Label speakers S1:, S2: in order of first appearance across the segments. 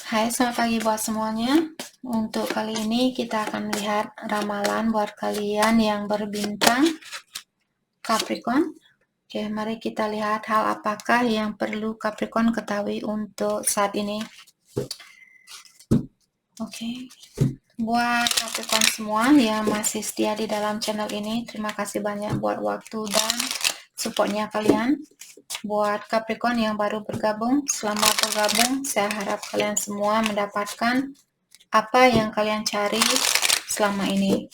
S1: Hai, selamat pagi buat semuanya. Untuk kali ini kita akan melihat ramalan buat kalian yang berbintang Capricorn. Oke, mari kita lihat hal apakah yang perlu Capricorn ketahui untuk saat ini. Oke, buat Capricorn semua yang masih setia di dalam channel ini, terima kasih banyak buat waktu dan supportnya kalian. Buat Capricorn yang baru bergabung, selamat bergabung. Saya harap kalian semua mendapatkan apa yang kalian cari selama ini.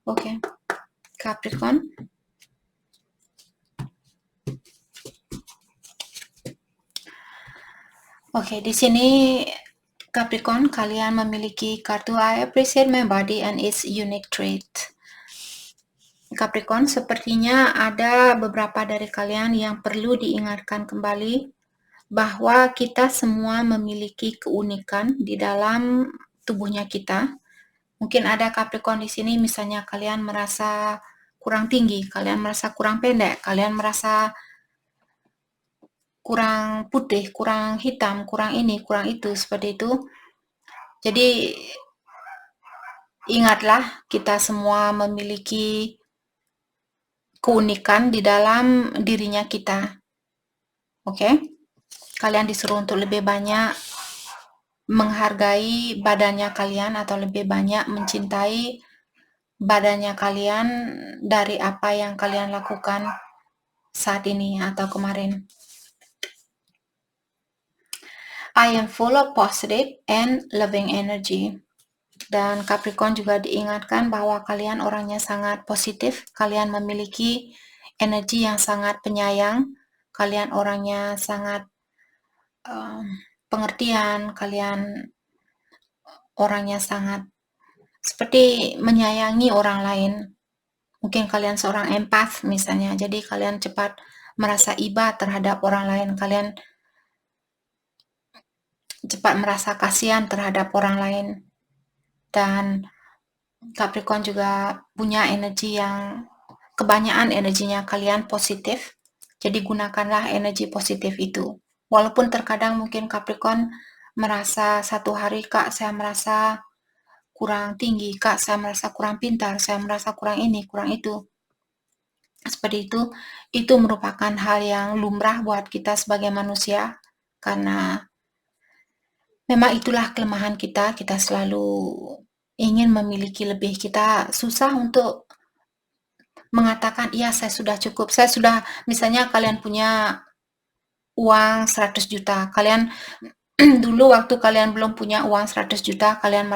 S1: Oke, Capricorn. Oke, di sini Capricorn, kalian memiliki kartu I appreciate my body and its unique trait. Capricorn, sepertinya ada beberapa dari kalian yang perlu diingatkan kembali bahwa kita semua memiliki keunikan di dalam tubuhnya kita. Mungkin ada Capricorn di sini, misalnya kalian merasa kurang tinggi, kalian merasa kurang pendek, kalian merasa kurang putih, kurang hitam, kurang ini, kurang itu, seperti itu. Jadi ingatlah, kita semua memiliki keunikan di dalam dirinya kita. Oke? Kalian disuruh untuk lebih banyak menghargai badannya kalian atau lebih banyak mencintai badannya kalian dari apa yang kalian lakukan saat ini atau kemarin. I am full of positive and loving energy. Dan Capricorn juga diingatkan bahwa kalian orangnya sangat positif, kalian memiliki energi yang sangat penyayang, kalian orangnya sangat pengertian, kalian orangnya sangat seperti menyayangi orang lain. Mungkin kalian seorang empath misalnya, jadi kalian cepat merasa iba terhadap orang lain, kalian cepat merasa kasihan terhadap orang lain. Dan Capricorn juga punya energi yang kebanyakan energinya kalian positif, jadi gunakanlah energi positif itu. Walaupun terkadang mungkin Capricorn merasa satu hari, Kak, saya merasa kurang tinggi, Kak, saya merasa kurang pintar, saya merasa kurang ini, kurang itu. Seperti itu merupakan hal yang lumrah buat kita sebagai manusia, karena memang itulah kelemahan kita, kita selalu ingin memiliki lebih, kita susah untuk mengatakan, iya saya sudah cukup, saya sudah, misalnya kalian punya uang 100 juta, kalian dulu waktu kalian belum punya uang 100 juta, kalian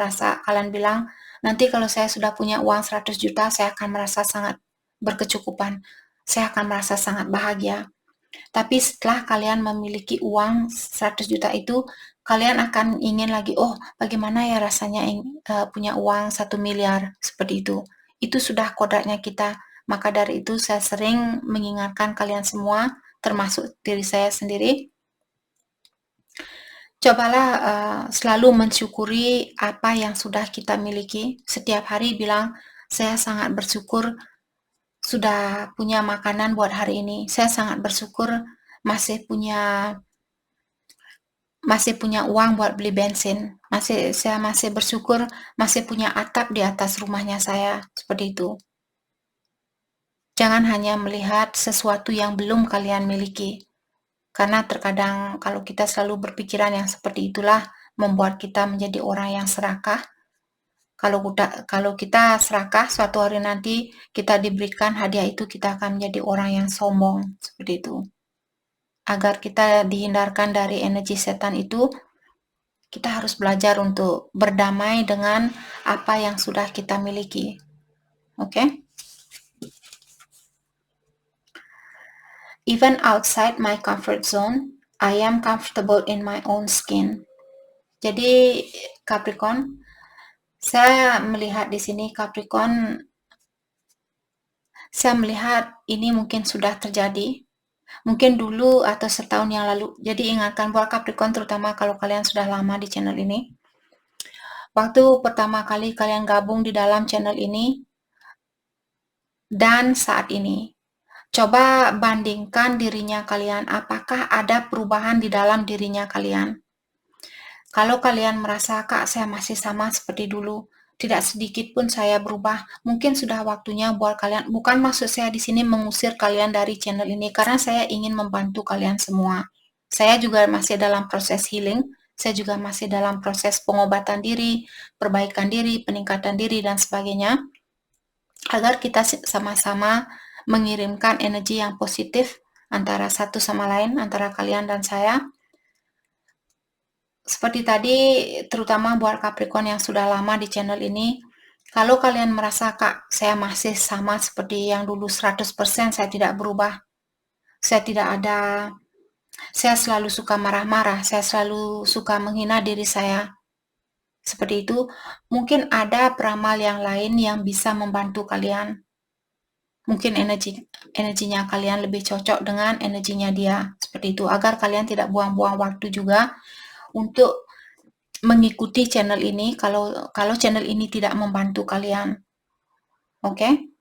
S1: bilang, nanti kalau saya sudah punya uang 100 juta, saya akan merasa sangat berkecukupan, saya akan merasa sangat bahagia. Tapi setelah kalian memiliki uang 100 juta itu, kalian akan ingin lagi, oh bagaimana ya rasanya punya uang 1 miliar, seperti itu. Itu sudah kodratnya kita. Maka dari itu saya sering mengingatkan kalian semua, termasuk diri saya sendiri, cobalah selalu mensyukuri apa yang sudah kita miliki. Setiap hari bilang, saya sangat bersyukur sudah punya makanan buat hari ini. Saya sangat bersyukur masih punya uang buat beli bensin. Saya masih bersyukur masih punya atap di atas rumahnya saya. Seperti itu. Jangan hanya melihat sesuatu yang belum kalian miliki. Karena terkadang kalau kita selalu berpikiran yang seperti itulah membuat kita menjadi orang yang serakah. Kalau kita serakah, suatu hari nanti kita diberikan hadiah itu, kita akan menjadi orang yang sombong. Seperti itu. Agar kita dihindarkan dari energi setan itu, kita harus belajar untuk berdamai dengan apa yang sudah kita miliki. Oke? Even outside my comfort zone, I am comfortable in my own skin. Jadi Capricorn, saya melihat di sini Capricorn, saya melihat ini mungkin sudah terjadi. Mungkin dulu atau setahun yang lalu. Jadi ingatkan buat Capricorn, terutama kalau kalian sudah lama di channel ini. Waktu pertama kali kalian gabung di dalam channel ini dan saat ini, coba bandingkan dirinya kalian, apakah ada perubahan di dalam dirinya kalian. Kalau kalian merasa, "Kak, saya masih sama seperti dulu, tidak sedikit pun saya berubah," mungkin sudah waktunya buat kalian, bukan maksud saya di sini mengusir kalian dari channel ini, karena saya ingin membantu kalian semua. Saya juga masih dalam proses healing, saya juga masih dalam proses pengobatan diri, perbaikan diri, peningkatan diri, dan sebagainya, agar kita sama-sama mengirimkan energi yang positif antara satu sama lain, antara kalian dan saya. Seperti tadi, terutama buat Capricorn yang sudah lama di channel ini, kalau kalian merasa, "Kak, saya masih sama seperti yang dulu 100%, saya tidak berubah. Saya tidak ada, saya selalu suka marah-marah, saya selalu suka menghina diri saya." Seperti itu, mungkin ada peramal yang lain yang bisa membantu kalian. Mungkin energinya kalian lebih cocok dengan energinya dia. Seperti itu, agar kalian tidak buang-buang waktu juga untuk mengikuti channel ini kalau channel ini tidak membantu kalian. Oke?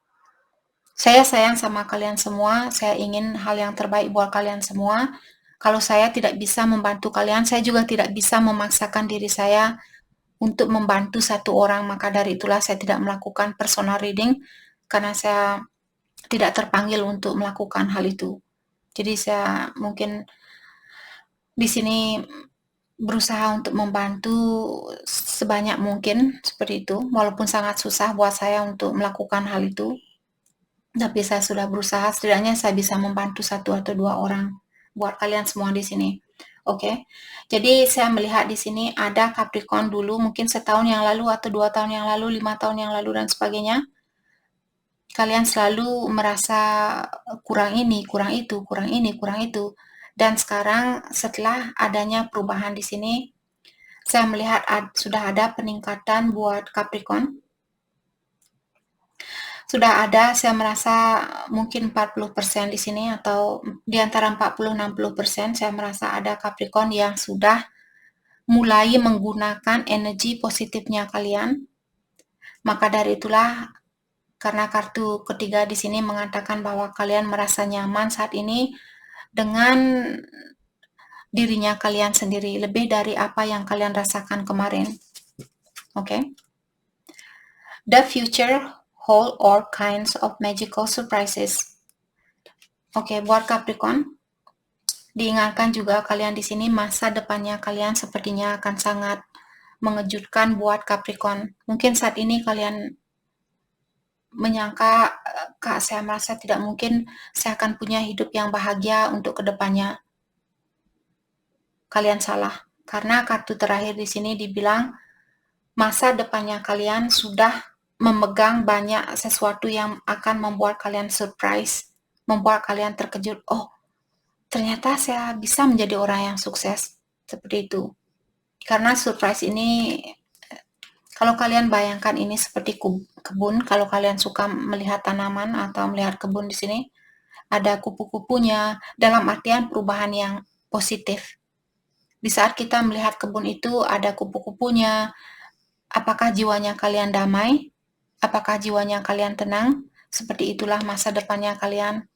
S1: Saya sayang sama kalian semua, saya ingin hal yang terbaik buat kalian semua. Kalau saya tidak bisa membantu kalian, saya juga tidak bisa memaksakan diri saya untuk membantu satu orang, maka dari itulah saya tidak melakukan personal reading, karena saya tidak terpanggil untuk melakukan hal itu. Jadi saya mungkin di sini berusaha untuk membantu sebanyak mungkin seperti itu, walaupun sangat susah buat saya untuk melakukan hal itu. Tapi saya sudah berusaha, setidaknya saya bisa membantu 1 atau 2 orang buat kalian semua di sini. Oke. Jadi saya melihat di sini ada Capricorn dulu, mungkin setahun yang lalu atau 2 tahun yang lalu, 5 tahun yang lalu dan sebagainya. Kalian selalu merasa kurang ini, kurang itu, kurang ini, kurang itu. Dan sekarang setelah adanya perubahan di sini, saya melihat sudah ada peningkatan buat Capricorn. Sudah ada, saya merasa mungkin 40% di sini, atau di antara 40-60% saya merasa ada Capricorn yang sudah mulai menggunakan energi positifnya kalian. Maka dari itulah, karena kartu ketiga di sini mengatakan bahwa kalian merasa nyaman saat ini dengan dirinya kalian sendiri, lebih dari apa yang kalian rasakan kemarin. Oke. The future hold all kinds of magical surprises. Oke, buat Capricorn, diingatkan juga kalian di sini masa depannya kalian sepertinya akan sangat mengejutkan buat Capricorn. Mungkin saat ini kalian menyangka, "Kak, saya merasa tidak mungkin saya akan punya hidup yang bahagia untuk kedepannya." Kalian salah, karena kartu terakhir di sini dibilang masa depannya kalian sudah memegang banyak sesuatu yang akan membuat kalian surprise, membuat kalian terkejut. "Oh, ternyata saya bisa menjadi orang yang sukses." Seperti itu. Karena surprise ini, kalau kalian bayangkan ini seperti kebun, kalau kalian suka melihat tanaman atau melihat kebun di sini, ada kupu-kupunya, dalam artian perubahan yang positif. Di saat kita melihat kebun itu ada kupu-kupunya, apakah jiwanya kalian damai? Apakah jiwanya kalian tenang? Seperti itulah masa depannya kalian.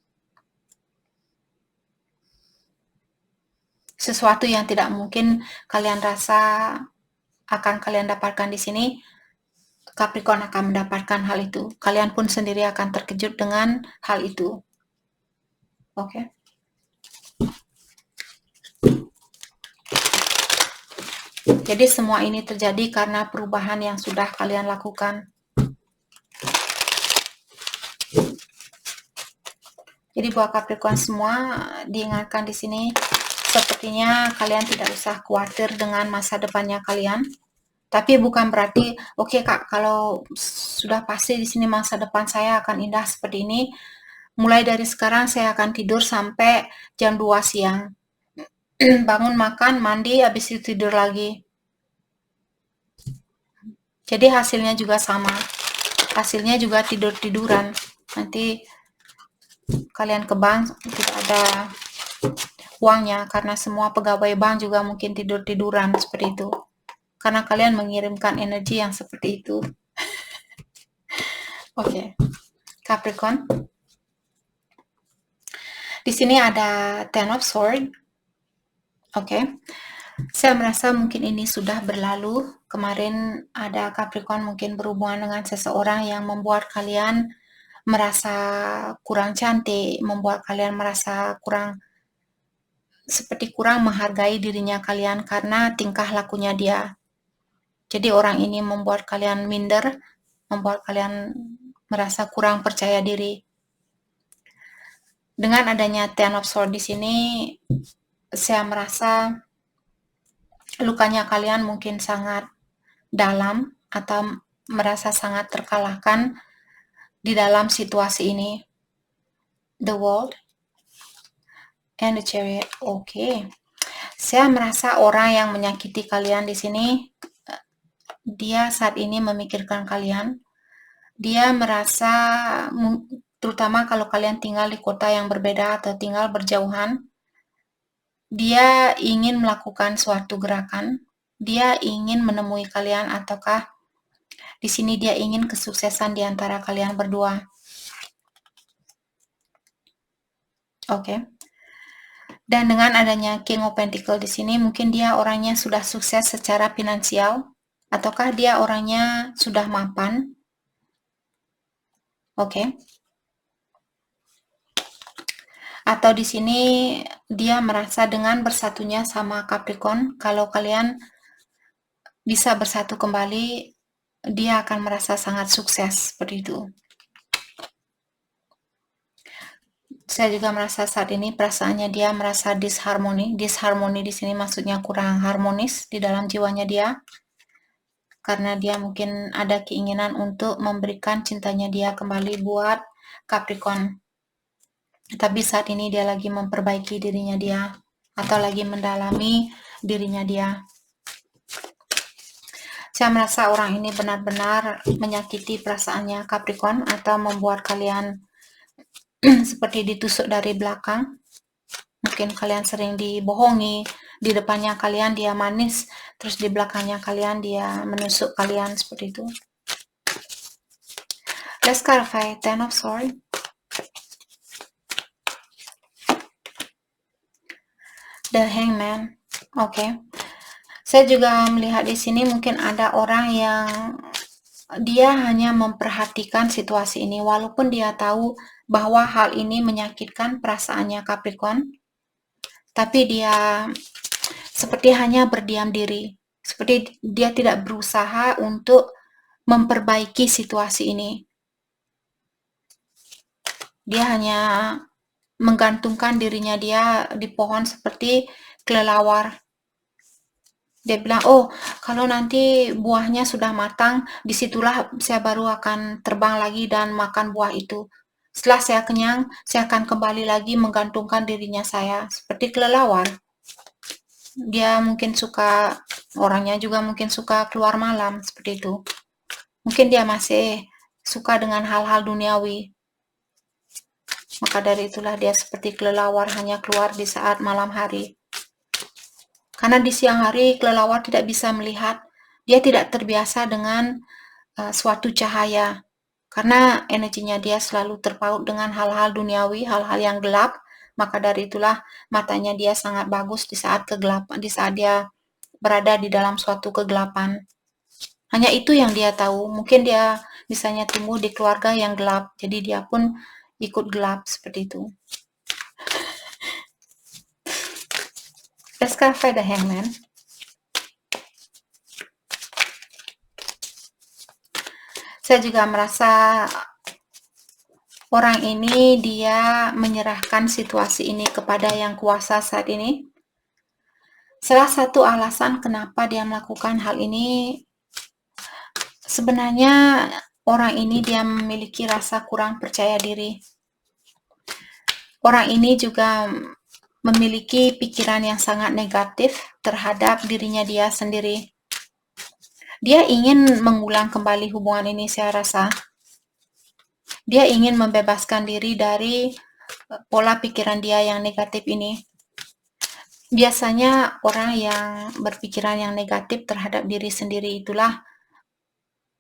S1: Sesuatu yang tidak mungkin kalian rasa akan kalian dapatkan di sini, Capricorn akan mendapatkan hal itu. Kalian pun sendiri akan terkejut dengan hal itu. Oke. Jadi semua ini terjadi karena perubahan yang sudah kalian lakukan. Jadi buat Capricorn semua, diingatkan di sini, sepertinya kalian tidak usah khawatir dengan masa depannya kalian. Tapi bukan berarti, "Oke, Kak, kalau sudah pasti di sini masa depan saya akan indah seperti ini, mulai dari sekarang saya akan tidur sampai jam 2 siang. Bangun, makan, mandi, habis itu tidur lagi." Jadi hasilnya juga sama. Hasilnya juga tidur-tiduran. Nanti kalian ke bank tidak ada uangnya, karena semua pegawai bank juga mungkin tidur-tiduran seperti itu. Karena kalian mengirimkan energi yang seperti itu. Oke. Capricorn. Di sini ada Ten of Swords. Oke. Saya merasa mungkin ini sudah berlalu. Kemarin ada Capricorn mungkin berhubungan dengan seseorang yang membuat kalian merasa kurang cantik, membuat kalian merasa seperti kurang menghargai dirinya kalian karena tingkah lakunya dia. Jadi orang ini membuat kalian minder, membuat kalian merasa kurang percaya diri. Dengan adanya Ten of Swords di sini, saya merasa lukanya kalian mungkin sangat dalam atau merasa sangat terkalahkan di dalam situasi ini. The World and the Chariot. Oke. Saya merasa orang yang menyakiti kalian di sini, dia saat ini memikirkan kalian. Dia merasa, terutama kalau kalian tinggal di kota yang berbeda atau tinggal berjauhan, dia ingin melakukan suatu gerakan, dia ingin menemui kalian, ataukah di sini dia ingin kesuksesan di antara kalian berdua. Oke. Dan dengan adanya King of Pentacles di sini, mungkin dia orangnya sudah sukses secara finansial, ataukah dia orangnya sudah mapan. Oke. Atau di sini dia merasa dengan bersatunya sama Capricorn, kalau kalian bisa bersatu kembali, dia akan merasa sangat sukses seperti itu. Saya juga merasa saat ini perasaannya dia merasa disharmoni. Disharmoni di sini maksudnya kurang harmonis di dalam jiwanya dia. Karena dia mungkin ada keinginan untuk memberikan cintanya dia kembali buat Capricorn. Tapi saat ini dia lagi memperbaiki dirinya dia, atau lagi mendalami dirinya dia. Saya merasa orang ini benar-benar menyakiti perasaannya Capricorn, atau membuat kalian seperti ditusuk dari belakang. Mungkin kalian sering dibohongi, di depannya kalian dia manis, terus di belakangnya kalian dia menusuk kalian seperti itu. Let's clarify Ten of Swords. The Hangman. Oke. Saya juga melihat di sini mungkin ada orang yang dia hanya memperhatikan situasi ini, walaupun dia tahu bahwa hal ini menyakitkan perasaannya Capricorn, tapi dia seperti hanya berdiam diri, seperti dia tidak berusaha untuk memperbaiki situasi ini. Dia hanya menggantungkan dirinya dia di pohon seperti kelelawar. Dia bilang, oh kalau nanti buahnya sudah matang, disitulah saya baru akan terbang lagi dan makan buah itu. Setelah saya kenyang, saya akan kembali lagi menggantungkan dirinya saya, seperti kelelawar. Dia mungkin suka, orangnya juga mungkin suka keluar malam, seperti itu. Mungkin dia masih suka dengan hal-hal duniawi. Maka dari itulah dia seperti kelelawar, hanya keluar di saat malam hari. Karena di siang hari kelelawar tidak bisa melihat, dia tidak terbiasa dengan suatu cahaya. Karena energinya dia selalu terpaut dengan hal-hal duniawi, hal-hal yang gelap, maka dari itulah matanya dia sangat bagus di saat kegelapan, di saat dia berada di dalam suatu kegelapan. Hanya itu yang dia tahu. Mungkin dia misalnya tumbuh di keluarga yang gelap, jadi dia pun ikut gelap seperti itu. Let's clarify the Hangman. Saya juga merasa orang ini dia menyerahkan situasi ini kepada yang kuasa saat ini. Salah satu alasan kenapa dia melakukan hal ini, sebenarnya orang ini dia memiliki rasa kurang percaya diri. Orang ini juga memiliki pikiran yang sangat negatif terhadap dirinya dia sendiri. Dia ingin mengulang kembali hubungan ini, saya rasa. Dia ingin membebaskan diri dari pola pikiran dia yang negatif ini. Biasanya orang yang berpikiran yang negatif terhadap diri sendiri itulah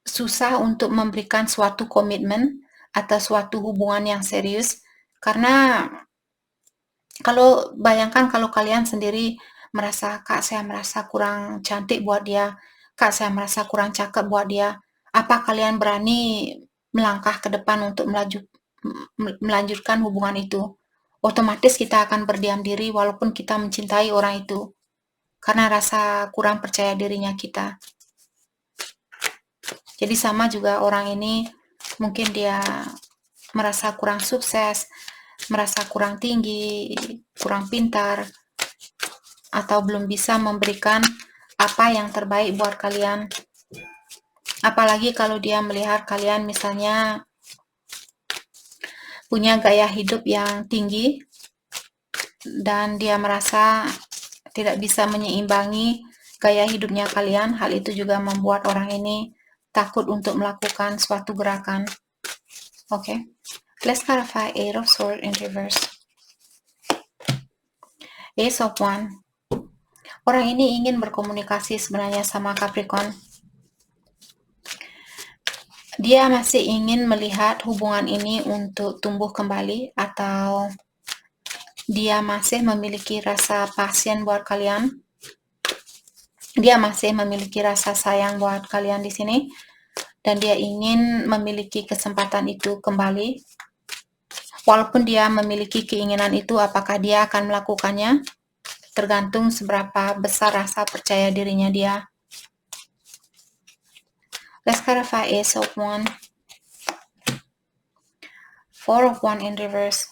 S1: susah untuk memberikan suatu komitmen atau suatu hubungan yang serius, karena kalau bayangkan kalau kalian sendiri merasa, Kak, saya merasa kurang cantik buat dia, Kak, saya merasa kurang cakep buat dia. Apa kalian berani melangkah ke depan untuk melanjutkan hubungan itu? Otomatis kita akan berdiam diri walaupun kita mencintai orang itu, karena rasa kurang percaya dirinya kita. Jadi sama juga orang ini, mungkin dia merasa kurang sukses, merasa kurang tinggi, kurang pintar, atau belum bisa memberikan apa yang terbaik buat kalian. Apalagi kalau dia melihat kalian misalnya punya gaya hidup yang tinggi dan dia merasa tidak bisa menyeimbangi gaya hidupnya kalian. Hal itu juga membuat orang ini takut untuk melakukan suatu gerakan. Okay, let's clarify Eight of Swords in reverse. Ace of Wands. Orang ini ingin berkomunikasi sebenarnya sama Capricorn. Dia masih ingin melihat hubungan ini untuk tumbuh kembali, atau dia masih memiliki rasa pasien buat kalian. Dia masih memiliki rasa sayang buat kalian di sini, dan dia ingin memiliki kesempatan itu kembali. Walaupun dia memiliki keinginan itu, apakah dia akan melakukannya? Tergantung seberapa besar rasa percaya dirinya dia. Let's clarify Ace of Wands. Four of Wands in reverse.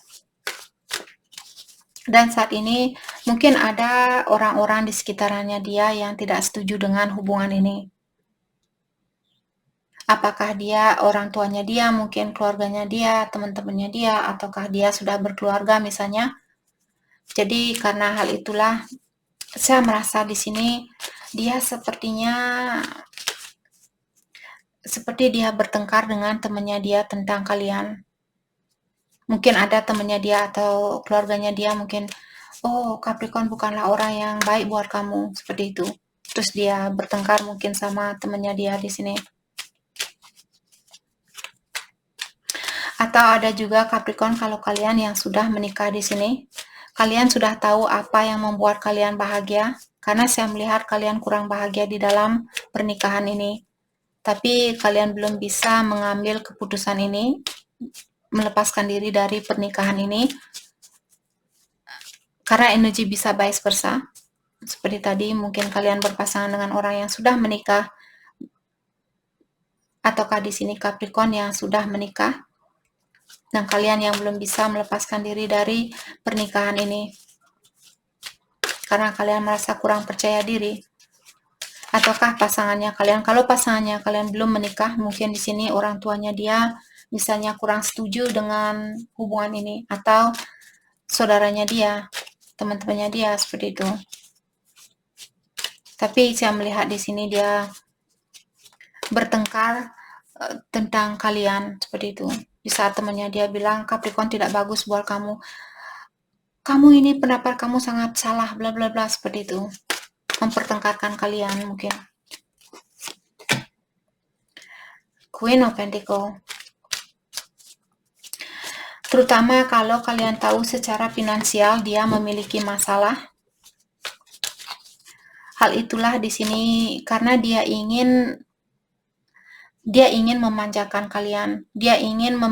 S1: Dan saat ini mungkin ada orang-orang di sekitarnya dia yang tidak setuju dengan hubungan ini. Apakah dia, orang tuanya dia, mungkin keluarganya dia, teman-temannya dia, ataukah dia sudah berkeluarga misalnya. Jadi karena hal itulah saya merasa di sini dia seperti dia bertengkar dengan temannya dia tentang kalian. Mungkin ada temannya dia atau keluarganya dia mungkin, oh, Capricorn bukanlah orang yang baik buat kamu, seperti itu. Terus dia bertengkar mungkin sama temannya dia di sini. Atau ada juga Capricorn, kalau kalian yang sudah menikah di sini, kalian sudah tahu apa yang membuat kalian bahagia, karena saya melihat kalian kurang bahagia di dalam pernikahan ini. Tapi kalian belum bisa mengambil keputusan ini, melepaskan diri dari pernikahan ini, karena energi bisa vice versa. Seperti tadi, mungkin kalian berpasangan dengan orang yang sudah menikah, ataukah di sini Capricorn yang sudah menikah, dan kalian yang belum bisa melepaskan diri dari pernikahan ini karena kalian merasa kurang percaya diri. Ataukah pasangannya kalian, kalau pasangannya kalian belum menikah, mungkin di sini orang tuanya dia misalnya kurang setuju dengan hubungan ini, atau saudaranya dia, teman-temannya dia, seperti itu. Tapi saya melihat di sini dia bertengkar tentang kalian, seperti itu. Di saat temannya dia bilang Capricorn tidak bagus buat kamu, kamu ini pendapat kamu sangat salah, bla bla bla, seperti itu. Mempertengkarkan kalian mungkin. Queen of Pentacles. Terutama kalau kalian tahu secara finansial dia memiliki masalah. Hal itulah di sini karena dia ingin memanjakan kalian. Dia ingin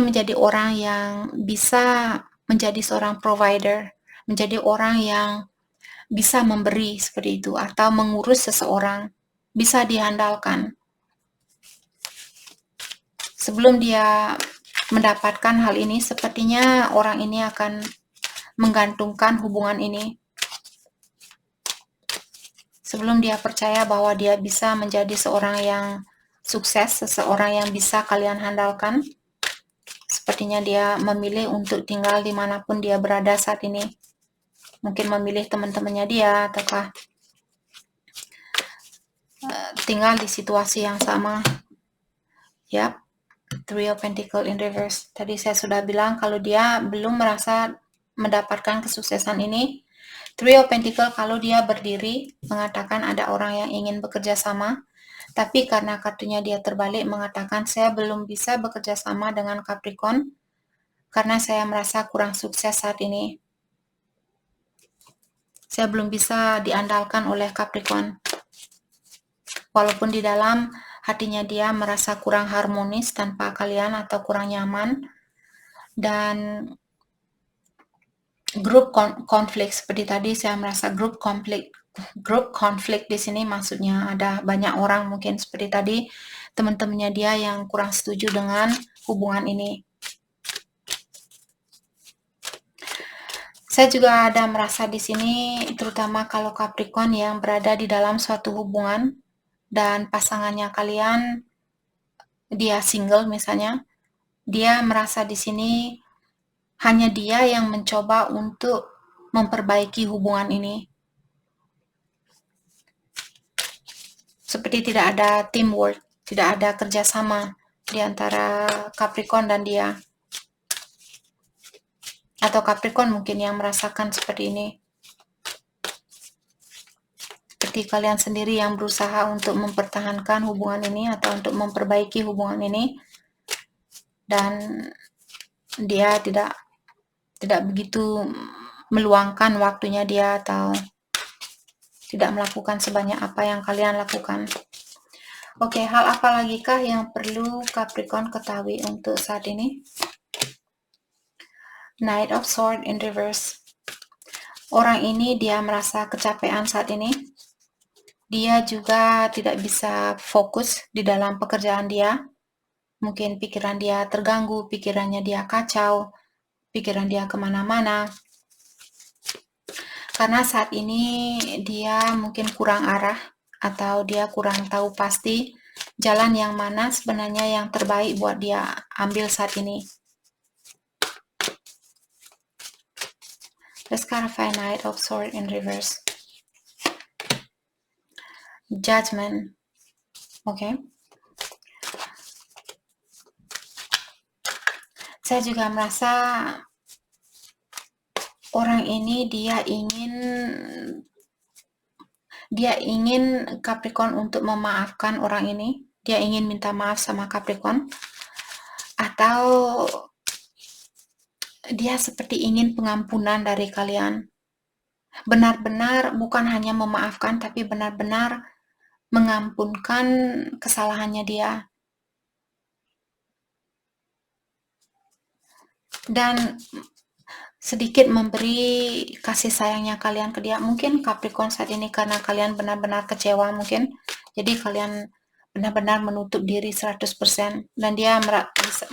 S1: menjadi orang yang bisa menjadi seorang provider, menjadi orang yang bisa memberi, seperti itu, atau mengurus seseorang, bisa diandalkan. Sebelum dia mendapatkan hal ini, sepertinya orang ini akan menggantungkan hubungan ini. Sebelum dia percaya bahwa dia bisa menjadi seorang yang sukses, seseorang yang bisa kalian handalkan, sepertinya dia memilih untuk tinggal dimanapun dia berada saat ini. Mungkin memilih teman-temannya dia, ataukah tinggal di situasi yang sama. Yap, Three of Pentacles in reverse. Tadi saya sudah bilang kalau dia belum merasa mendapatkan kesuksesan ini. Three of Pentacles kalau dia berdiri mengatakan ada orang yang ingin bekerja sama, tapi karena kartunya dia terbalik mengatakan saya belum bisa bekerja sama dengan Capricorn karena saya merasa kurang sukses saat ini. Saya belum bisa diandalkan oleh Capricorn. Walaupun di dalam hatinya dia merasa kurang harmonis tanpa kalian atau kurang nyaman, dan grup konflik seperti tadi saya merasa grup konflik di sini maksudnya ada banyak orang mungkin seperti tadi teman-temannya dia yang kurang setuju dengan hubungan ini. Saya juga ada merasa di sini terutama kalau Capricorn yang berada di dalam suatu hubungan dan pasangannya kalian dia single misalnya, dia merasa di sini hanya dia yang mencoba untuk memperbaiki hubungan ini. Seperti tidak ada teamwork, tidak ada kerjasama di antara Capricorn dan dia. Atau Capricorn mungkin yang merasakan seperti ini. Seperti kalian sendiri yang berusaha untuk mempertahankan hubungan ini atau untuk memperbaiki hubungan ini. Dan dia tidak begitu meluangkan waktunya dia atau tidak melakukan sebanyak apa yang kalian lakukan. Oke, hal apa lagi kah yang perlu Capricorn ketahui untuk saat ini? Knight of Swords in reverse. Orang ini dia merasa kecapean saat ini. Dia juga tidak bisa fokus di dalam pekerjaan dia. Mungkin pikiran dia terganggu, pikirannya dia kacau, pikiran dia kemana-mana. Karena saat ini dia mungkin kurang arah atau dia kurang tahu pasti jalan yang mana sebenarnya yang terbaik buat dia ambil saat ini. Let's clarify Knight of Swords in reverse. Judgment. Okay. Saya juga merasa orang ini dia ingin Capricorn untuk memaafkan orang ini. Dia ingin minta maaf sama Capricorn. Atau dia seperti ingin pengampunan dari kalian. Benar-benar bukan hanya memaafkan, tapi benar-benar mengampunkan kesalahannya dia. Dan sedikit memberi kasih sayangnya kalian ke dia. Mungkin Capricorn saat ini karena kalian benar-benar kecewa mungkin. Jadi kalian benar-benar menutup diri 100%. Dan dia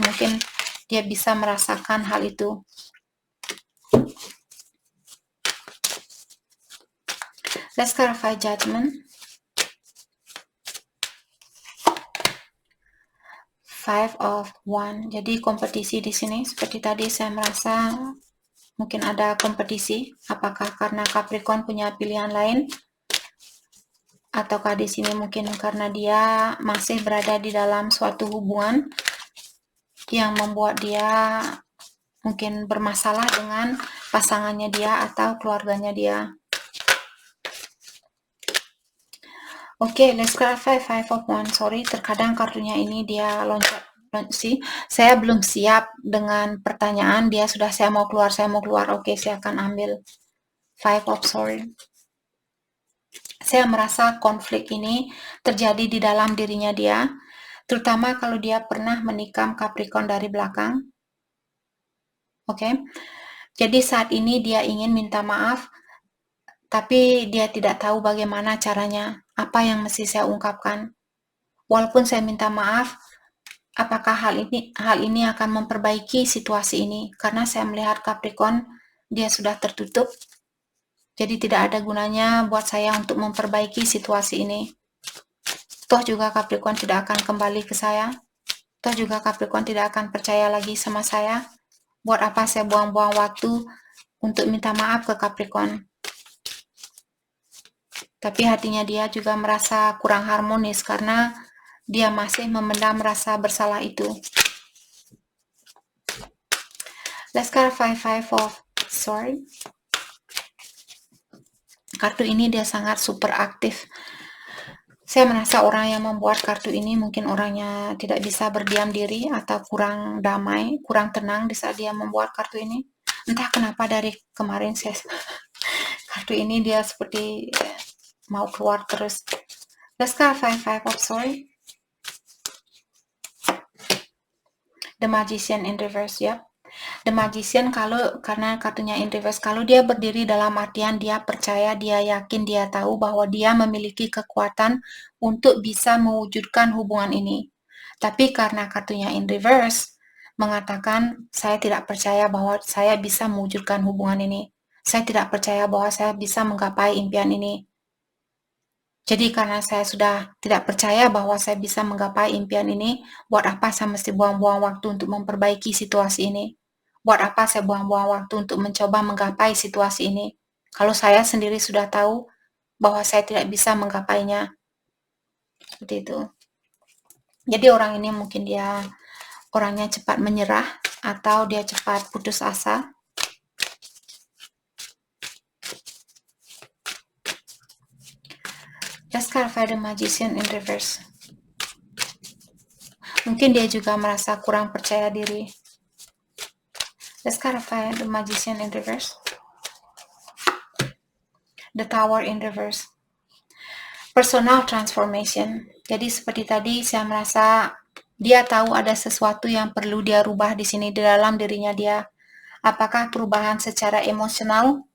S1: mungkin dia bisa merasakan hal itu. Let's clarify Judgment. 5 of Wands. Jadi kompetisi di sini seperti tadi saya merasa mungkin ada kompetisi. Apakah karena Capricorn punya pilihan lain? Ataukah di sini mungkin karena dia masih berada di dalam suatu hubungan yang membuat dia mungkin bermasalah dengan pasangannya dia atau keluarganya dia. Oke, let's clarify 5 of Wands. Sorry, terkadang kartunya ini dia loncat sih. Saya belum siap dengan pertanyaan, dia sudah saya mau keluar. Oke, saya akan ambil 5 of Swords. Saya merasa konflik ini terjadi di dalam dirinya dia, terutama kalau dia pernah menikam Capricorn dari belakang. Oke. Jadi saat ini dia ingin minta maaf, tapi dia tidak tahu bagaimana caranya, apa yang mesti saya ungkapkan. Walaupun saya minta maaf, apakah hal ini akan memperbaiki situasi ini? Karena saya melihat Capricorn, dia sudah tertutup. Jadi tidak ada gunanya buat saya untuk memperbaiki situasi ini. Toh juga Capricorn tidak akan kembali ke saya. Toh juga Capricorn tidak akan percaya lagi sama saya. Buat apa saya buang-buang waktu untuk minta maaf ke Capricorn? Tapi hatinya dia juga merasa kurang harmonis karena dia masih memendam rasa bersalah itu. Let's clarify 5 of Swords. Kartu ini dia sangat super aktif. Saya merasa orang yang membuat kartu ini mungkin orangnya tidak bisa berdiam diri atau kurang damai, kurang tenang di saat dia membuat kartu ini. Entah kenapa dari kemarin saya kartu ini dia seperti mau keluar terus. Let's go, Five of Swords. The Magician in reverse, ya. The Magician karena kartunya in reverse, kalau dia berdiri dalam artian dia percaya, dia yakin, dia tahu bahwa dia memiliki kekuatan untuk bisa mewujudkan hubungan ini. Tapi karena kartunya in reverse, mengatakan saya tidak percaya bahwa saya bisa mewujudkan hubungan ini. Saya tidak percaya bahwa saya bisa menggapai impian ini. Jadi karena saya sudah tidak percaya bahwa saya bisa menggapai impian ini, buat apa saya mesti buang-buang waktu untuk memperbaiki situasi ini? Buat apa saya buang-buang waktu untuk mencoba menggapai situasi ini? Kalau saya sendiri sudah tahu bahwa saya tidak bisa menggapainya. Seperti itu. Jadi orang ini mungkin dia orangnya cepat menyerah atau dia cepat putus asa. Let's clarify the Magician in reverse. Mungkin dia juga merasa kurang percaya diri. Let's clarify the Magician in reverse. The Tower in reverse. Personal transformation. Jadi seperti tadi saya merasa dia tahu ada sesuatu yang perlu dia rubah di sini di dalam dirinya dia. Apakah perubahan secara emosional,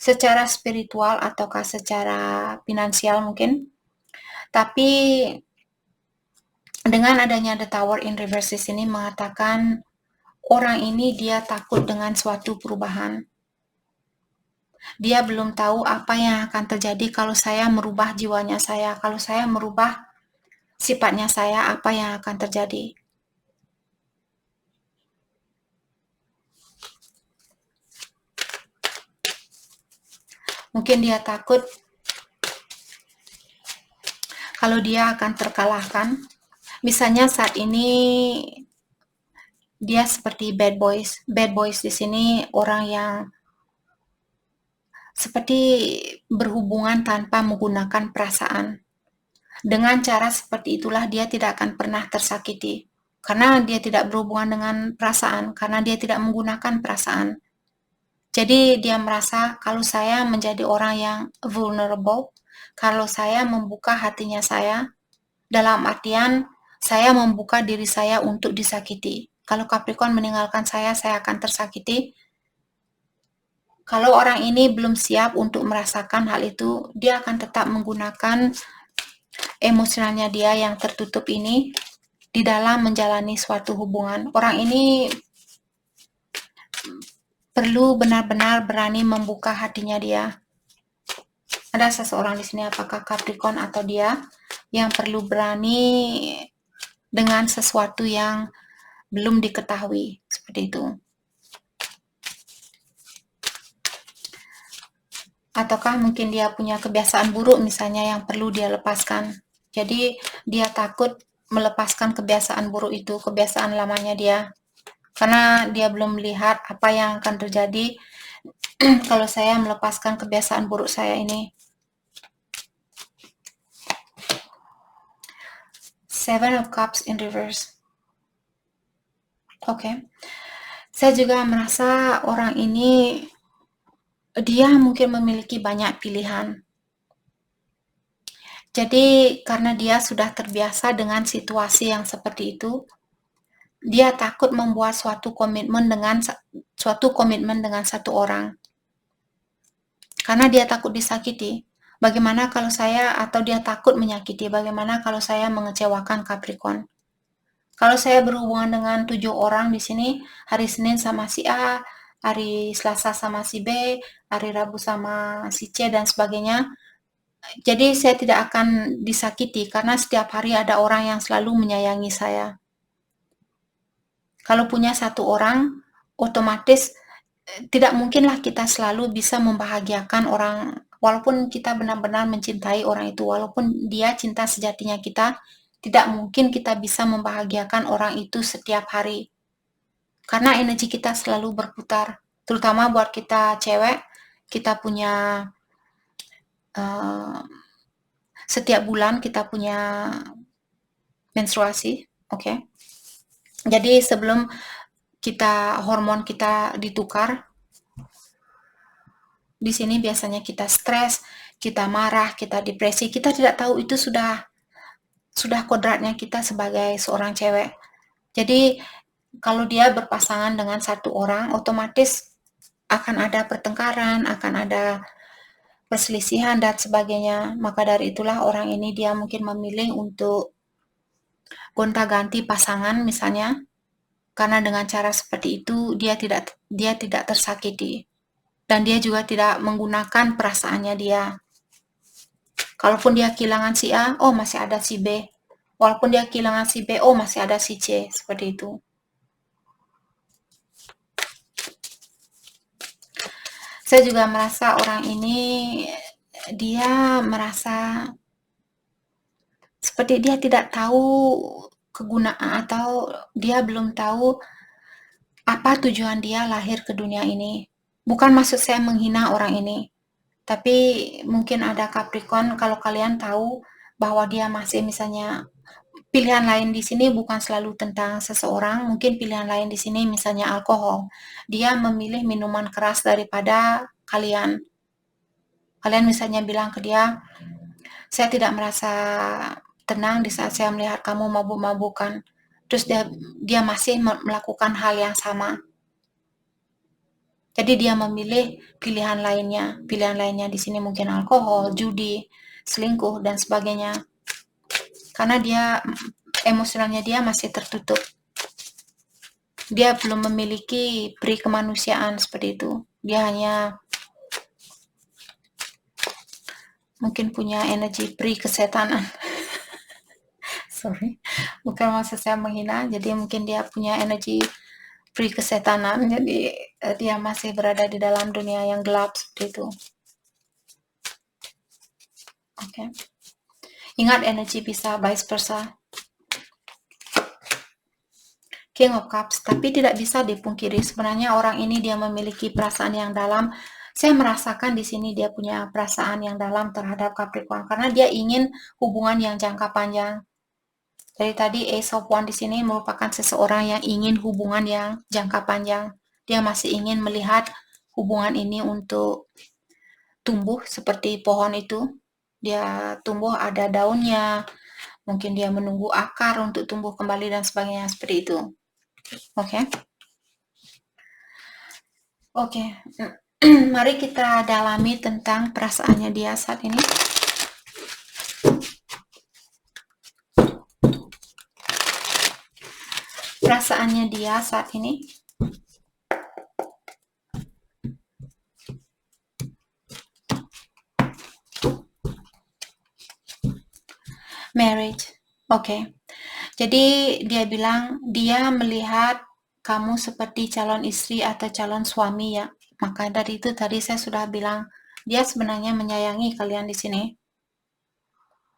S1: secara spiritual, ataukah secara finansial mungkin. Tapi dengan adanya The Tower in reverse di sini mengatakan orang ini dia takut dengan suatu perubahan. Dia belum tahu apa yang akan terjadi kalau saya merubah jiwanya saya, kalau saya merubah sifatnya saya, apa yang akan terjadi. Mungkin dia takut kalau dia akan terkalahkan. Misalnya saat ini dia seperti bad boys. Bad boys di sini orang yang seperti berhubungan tanpa menggunakan perasaan. Dengan cara seperti itulah dia tidak akan pernah tersakiti. Karena dia tidak berhubungan dengan perasaan, karena dia tidak menggunakan perasaan. Jadi dia merasa kalau saya menjadi orang yang vulnerable, kalau saya membuka hatinya saya, dalam artian saya membuka diri saya untuk disakiti. Kalau Capricorn meninggalkan saya akan tersakiti. Kalau orang ini belum siap untuk merasakan hal itu, dia akan tetap menggunakan emosionalnya dia yang tertutup ini di dalam menjalani suatu hubungan. Orang ini perlu benar-benar berani membuka hatinya dia. Ada seseorang di sini, apakah Capricorn atau dia, yang perlu berani dengan sesuatu yang belum diketahui, seperti itu. Ataukah mungkin dia punya kebiasaan buruk misalnya yang perlu dia lepaskan. Jadi dia takut melepaskan kebiasaan buruk itu, kebiasaan lamanya dia. Karena dia belum melihat apa yang akan terjadi kalau saya melepaskan kebiasaan buruk saya ini. Seven of Cups in reverse. Oke. Saya juga merasa orang ini dia mungkin memiliki banyak pilihan. Jadi karena dia sudah terbiasa dengan situasi yang seperti itu, dia takut membuat suatu komitmen dengan satu orang. Karena dia takut disakiti. Bagaimana kalau saya, atau dia takut menyakiti, bagaimana kalau saya mengecewakan Capricorn? Kalau saya berhubungan dengan 7 orang di sini, hari Senin sama si A, hari Selasa sama si B, hari Rabu sama si C, dan sebagainya. Jadi saya tidak akan disakiti karena setiap hari ada orang yang selalu menyayangi saya. Kalau punya satu orang, otomatis tidak mungkinlah kita selalu bisa membahagiakan orang, walaupun kita benar-benar mencintai orang itu, walaupun dia cinta sejatinya kita, tidak mungkin kita bisa membahagiakan orang itu setiap hari. Karena energi kita selalu berputar, terutama buat kita cewek, kita punya setiap bulan kita punya menstruasi, oke? Jadi sebelum hormon kita ditukar, Di sini biasanya kita stres, kita marah, kita depresi, kita tidak tahu itu sudah kodratnya kita sebagai seorang cewek. Jadi kalau dia berpasangan dengan satu orang, otomatis akan ada pertengkaran, akan ada perselisihan dan sebagainya. Maka dari itulah orang ini dia mungkin memilih untuk gonta-ganti pasangan misalnya, karena dengan cara seperti itu dia tidak tersakiti dan dia juga tidak menggunakan perasaannya dia. Kalaupun dia kehilangan si A, oh masih ada si B. Walaupun dia kehilangan si B, oh masih ada si C, seperti itu. Saya juga merasa orang ini dia merasa seperti dia tidak tahu kegunaan atau dia belum tahu apa tujuan dia lahir ke dunia ini. Bukan maksud saya menghina orang ini, tapi mungkin ada Capricorn kalau kalian tahu bahwa dia masih misalnya pilihan lain di sini bukan selalu tentang seseorang, mungkin pilihan lain di sini misalnya alkohol. Dia memilih minuman keras daripada kalian. Kalian misalnya bilang ke dia, saya tidak merasa tenang di saat saya melihat kamu mabuk-mabukan. Terus dia masih melakukan hal yang sama. Jadi dia memilih pilihan lainnya. Pilihan lainnya di sini mungkin alkohol, judi, selingkuh, dan sebagainya. Karena dia emosionalnya dia masih tertutup. Dia belum memiliki peri kemanusiaan seperti itu. Dia hanya mungkin punya energi peri kesetanan. Sorry, bukan maksud saya menghina. Jadi mungkin dia punya energi peri kesetanan. Jadi dia masih berada di dalam dunia yang gelap seperti itu. Oke. Ingat energi bisa vice versa. King of Cups, tapi tidak bisa dipungkiri sebenarnya orang ini dia memiliki perasaan yang dalam. Saya merasakan di sini dia punya perasaan yang dalam terhadap Capricorn karena dia ingin hubungan yang jangka panjang. Dari tadi Ace of Wands di sini merupakan seseorang yang ingin hubungan yang jangka panjang. Dia masih ingin melihat hubungan ini untuk tumbuh seperti pohon itu. Dia tumbuh ada daunnya, mungkin dia menunggu akar untuk tumbuh kembali dan sebagainya seperti itu. Oke. Oke. Mari kita dalami tentang perasaannya dia saat ini. Perasaannya dia saat ini. Marriage. Oke. Jadi dia bilang dia melihat kamu seperti calon istri atau calon suami ya. Maka dari itu tadi saya sudah bilang dia sebenarnya menyayangi kalian di sini.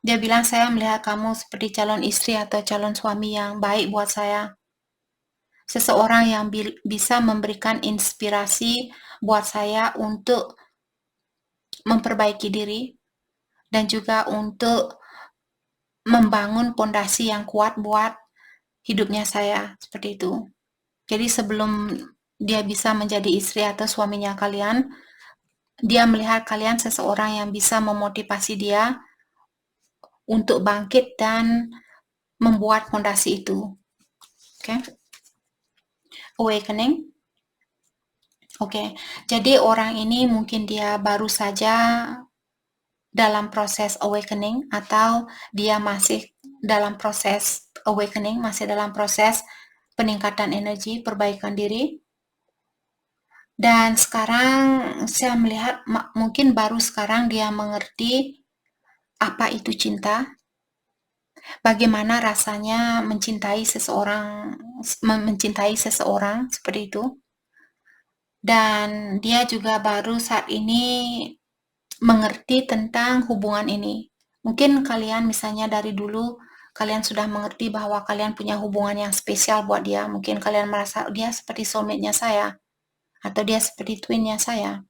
S1: Dia bilang saya melihat kamu seperti calon istri atau calon suami yang baik buat saya. Seseorang yang bisa memberikan inspirasi buat saya untuk memperbaiki diri dan juga untuk membangun pondasi yang kuat buat hidupnya saya, seperti itu. Jadi sebelum dia bisa menjadi istri atau suaminya kalian, dia melihat kalian seseorang yang bisa memotivasi dia untuk bangkit dan membuat pondasi itu. Oke. Awakening. Oke. Jadi orang ini mungkin dia baru saja dalam proses awakening atau dia masih dalam proses awakening, masih dalam proses peningkatan energi, perbaikan diri. Dan sekarang saya melihat mungkin baru sekarang dia mengerti apa itu cinta, bagaimana rasanya mencintai seseorang seperti itu. Dan dia juga baru saat ini mengerti tentang hubungan ini. Mungkin kalian misalnya dari dulu kalian sudah mengerti bahwa kalian punya hubungan yang spesial buat dia. Mungkin kalian merasa dia seperti soulmate-nya saya atau dia seperti twin-nya saya.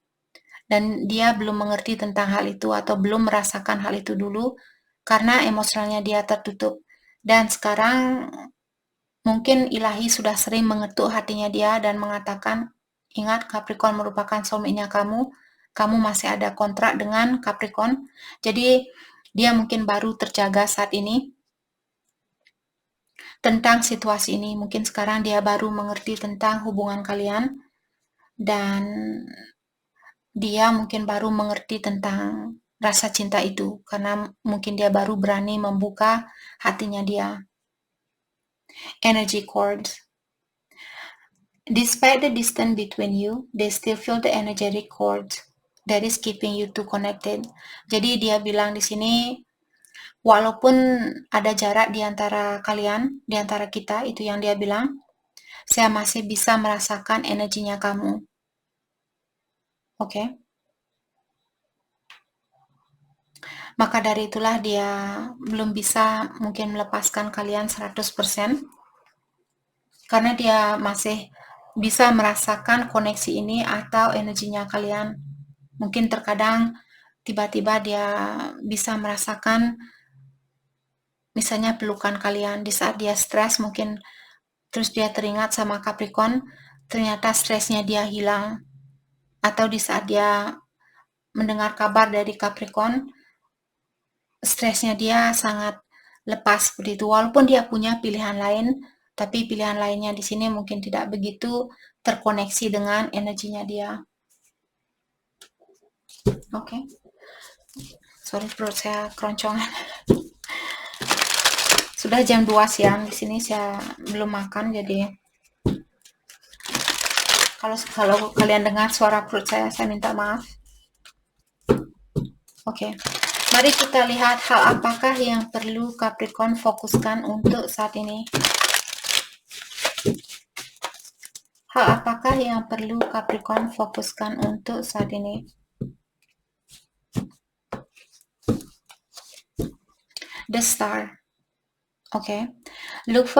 S1: Dan dia belum mengerti tentang hal itu atau belum merasakan hal itu dulu karena emosionalnya dia tertutup. Dan sekarang mungkin ilahi sudah sering mengetuk hatinya dia dan mengatakan, ingat Capricorn merupakan soulmate-nya kamu kamu masih ada kontrak dengan Capricorn. Jadi dia mungkin baru terjaga saat ini tentang situasi ini. Mungkin sekarang dia baru mengerti tentang hubungan kalian, dan dia mungkin baru mengerti tentang rasa cinta itu, karena mungkin dia baru berani membuka hatinya dia. Energy cords. Despite the distance between you, they still feel the energetic cords that is keeping you two connected. Jadi dia bilang di sini, walaupun ada jarak di antara kalian, di antara kita, itu yang dia bilang, saya masih bisa merasakan energinya kamu. Oke. Maka dari itulah dia belum bisa mungkin melepaskan kalian 100%, karena dia masih bisa merasakan koneksi ini atau energinya kalian. Mungkin terkadang tiba-tiba dia bisa merasakan misalnya pelukan kalian di saat dia stres, mungkin terus dia teringat sama Capricorn, ternyata stresnya dia hilang. Atau di saat dia mendengar kabar dari Capricorn, stresnya dia sangat lepas seperti itu. Walaupun dia punya pilihan lain, tapi pilihan lainnya di sini mungkin tidak begitu terkoneksi dengan energinya dia. Oke. Sorry, perut saya keroncongan. Sudah jam 2 siang di sini, saya belum makan, jadi kalau kalian dengar suara perut saya minta maaf. Oke. Mari kita lihat hal apakah yang perlu Capricorn fokuskan untuk saat ini. Hal apakah yang perlu Capricorn fokuskan untuk saat ini? The Star. Okay. Look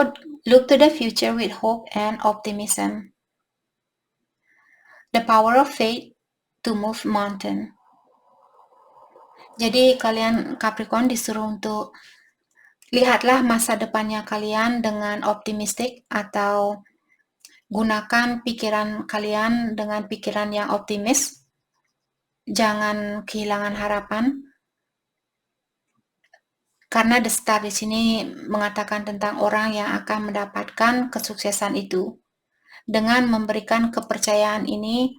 S1: to the future with hope and optimism. The power of faith to move mountain. Jadi kalian Capricorn disuruh untuk lihatlah masa depannya kalian dengan optimistik, atau gunakan pikiran kalian dengan pikiran yang optimis. Jangan kehilangan harapan. Karena The Star di sini mengatakan tentang orang yang akan mendapatkan kesuksesan itu. Dengan memberikan kepercayaan ini,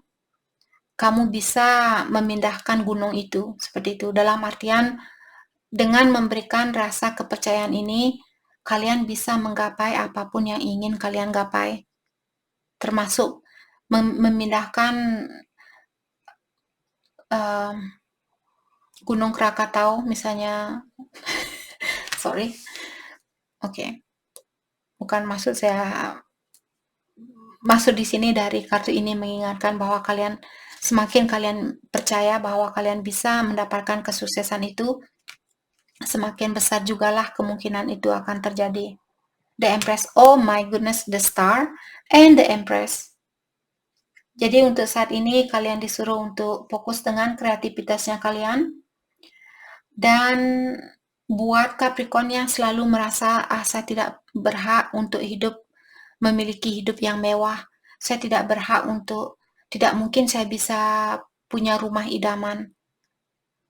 S1: kamu bisa memindahkan gunung itu, seperti itu. Dalam artian, dengan memberikan rasa kepercayaan ini, kalian bisa menggapai apapun yang ingin kalian gapai. Termasuk memindahkan Gunung Krakatau misalnya. Sorry. Oke. Bukan maksud di sini dari kartu ini mengingatkan bahwa semakin kalian percaya bahwa kalian bisa mendapatkan kesuksesan itu, semakin besar jugalah kemungkinan itu akan terjadi. The Empress, oh my goodness, the Star and the Empress. Jadi untuk saat ini kalian disuruh untuk fokus dengan kreativitasnya kalian, dan buat Capricorn yang selalu merasa saya tidak berhak untuk memiliki hidup yang mewah, saya tidak mungkin saya bisa punya rumah idaman,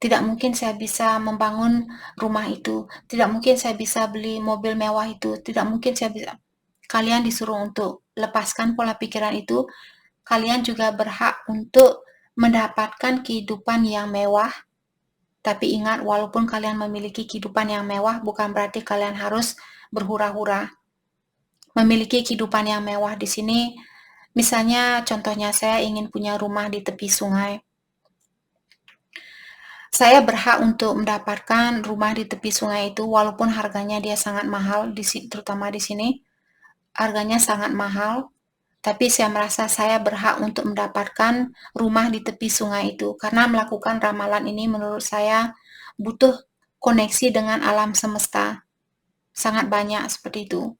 S1: tidak mungkin saya bisa membangun rumah itu, tidak mungkin saya bisa beli mobil mewah itu, tidak mungkin saya bisa. Kalian disuruh untuk lepaskan pola pikiran itu. Kalian juga berhak untuk mendapatkan kehidupan yang mewah. Tapi ingat, walaupun kalian memiliki kehidupan yang mewah, bukan berarti kalian harus berhura-hura. Memiliki kehidupan yang mewah di sini, misalnya contohnya saya ingin punya rumah di tepi sungai. Saya berhak untuk mendapatkan rumah di tepi sungai itu, walaupun harganya dia sangat mahal, terutama di sini, harganya sangat mahal. Tapi saya merasa saya berhak untuk mendapatkan rumah di tepi sungai itu. Karena melakukan ramalan ini menurut saya butuh koneksi dengan alam semesta. Sangat banyak seperti itu.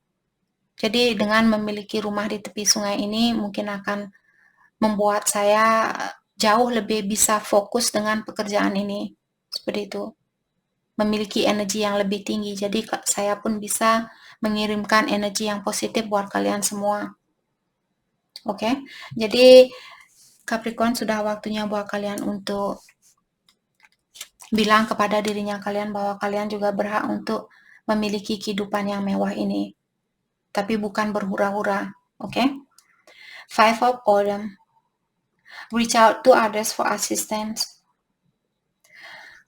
S1: Jadi dengan memiliki rumah di tepi sungai ini mungkin akan membuat saya jauh lebih bisa fokus dengan pekerjaan ini. Seperti itu. Memiliki energi yang lebih tinggi. Jadi saya pun bisa mengirimkan energi yang positif buat kalian semua. Oke, jadi Capricorn, sudah waktunya buat kalian untuk bilang kepada dirinya kalian bahwa kalian juga berhak untuk memiliki kehidupan yang mewah ini. Tapi bukan berhura-hura, oke? Five of Autumn. Reach out to others for assistance.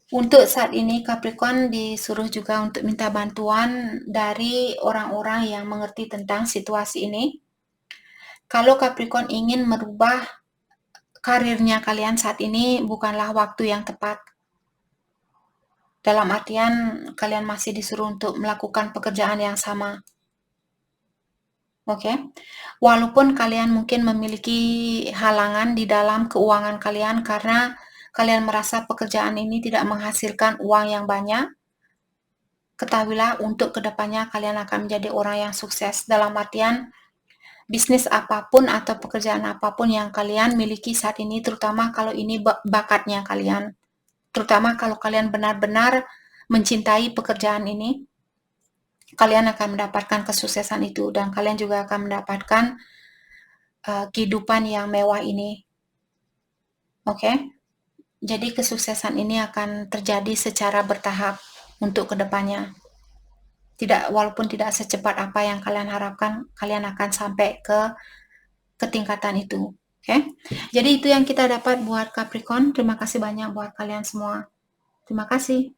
S1: Untuk saat ini Capricorn disuruh juga untuk minta bantuan dari orang-orang yang mengerti tentang situasi ini. Kalau Capricorn ingin merubah karirnya kalian saat ini, bukanlah waktu yang tepat. Dalam artian kalian masih disuruh untuk melakukan pekerjaan yang sama. Oke. Walaupun kalian mungkin memiliki halangan di dalam keuangan kalian karena kalian merasa pekerjaan ini tidak menghasilkan uang yang banyak, ketahuilah untuk kedepannya kalian akan menjadi orang yang sukses. Dalam artian bisnis apapun atau pekerjaan apapun yang kalian miliki saat ini, terutama kalau ini bakatnya kalian, terutama kalau kalian benar-benar mencintai pekerjaan ini, kalian akan mendapatkan kesuksesan itu dan kalian juga akan mendapatkan kehidupan yang mewah ini. Oke? Jadi kesuksesan ini akan terjadi secara bertahap untuk kedepannya. Walaupun tidak secepat apa yang kalian harapkan, kalian akan sampai ke tingkatan itu. Oke? Jadi itu yang kita dapat buat Capricorn. Terima kasih banyak buat kalian semua. Terima kasih.